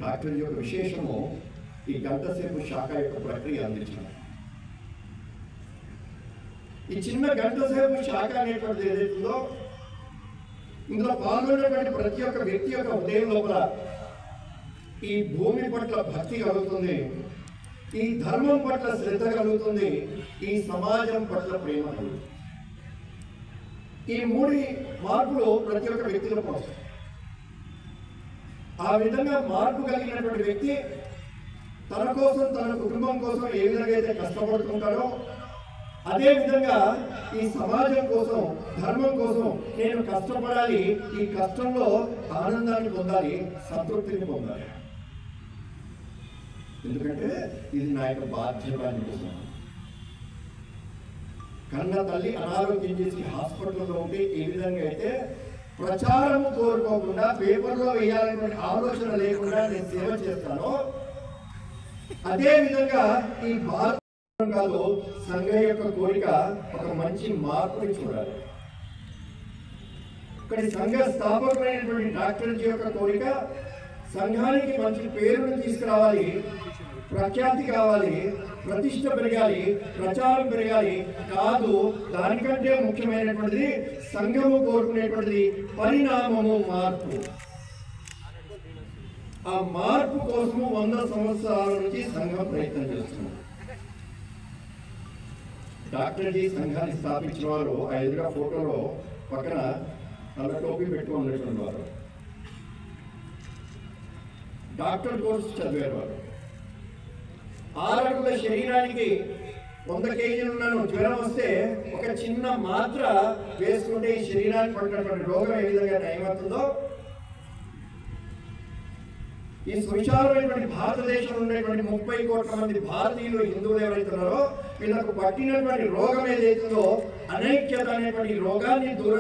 Doctor యొక్క విశేషము ఈ గంట సేపు శాఖ యొక్క ప్రక్రియ అందించడం. ఈ చిన్న గంట సేపు శాఖ అనేటువంటిది ఏదైతుందో ఇందులో పాల్గొనేటువంటి ప్రతి ఒక్క వ్యక్తి యొక్క హృదయం లోపల ఈ భూమి పట్ల భక్తి కలుగుతుంది, ఈ ధర్మం పట్ల శ్రద్ధ కలుగుతుంది, ఈ సమాజం పట్ల ప్రేమ కలుగుతుంది. ఈ మూడి మార్పులు ప్రతి ఒక్క వ్యక్తిలో వస్తాయి. ఆ విధంగా మార్పు కలిగినటువంటి వ్యక్తి తన కోసం తన కుటుంబం కోసం ఏ విధంగా అయితే కష్టపడుతుంటాడో అదే విధంగా ఈ సమాజం కోసం ధర్మం కోసం నేను కష్టపడాలి, ఈ కష్టంలో ఆనందాన్ని పొందాలి, సంతృప్తిని పొందాలి. ఎందుకంటే ఇది నా యొక్క బాధ్యత అనిపిస్తుంది. కన్న తల్లి అనారోగ్యం చేసి హాస్పిటల్లో ఉంటే ఏ విధంగా అయితే ప్రచారం కోరుకోకుండా పేపర్లో వేయాలనే ఆలోచన లేకుండా నేను సేవ చేస్తానో అదే విధంగా ఈ భారతదేశంలో సంఘం యొక్క కోరిక ఒక మంచి మార్పుని చూడాలి. ఇక్కడ సంఘ స్థాపకులైనటువంటి డాక్టర్ జీ యొక్క కోరిక సంఘానికి మంచి పేరును తీసుకురావాలి, ప్రఖ్యాతి కావాలి, ప్రతిష్ట పెరగాలి, ప్రచారం పెరగాలి. కాదు, దానికంటే ముఖ్యమైనటువంటిది సంఘము కోరుకునేటువంటిది పరిణామము, మార్పు. ఆ మార్పు కోసము 100 సంవత్సరాల నుంచి సంఘం ప్రయత్నం చేస్తుంది. డాక్టర్ జీ సంఘాన్ని స్థాపించిన వారు ఆ ఎదురుగా ఫోటోలో పక్కన నల్ల టోపీ పెట్టుకుని ఉన్నటువంటి వారు. డాక్టర్ కోర్సు చదివారు వారు. 6 అడుగుల శరీరానికి 100 కేజీలు ఉన్నాను, జ్వరం వస్తే ఒక చిన్న మాత్ర వేసుకుంటే ఈ శరీరానికి పడినటువంటి రోగం ఏ విధంగా నయమవుతుందో ఈ సువిశాలమైనటువంటి భారతదేశంలో ఉండేటువంటి 30 కోట్ల మంది భారతీయులు హిందువులు ఎవరైతే ఉన్నారో వీళ్ళకు పట్టినటువంటి రోగం ఏదైతుందో అనైక్యత అనేటువంటి రోగాన్ని దూరం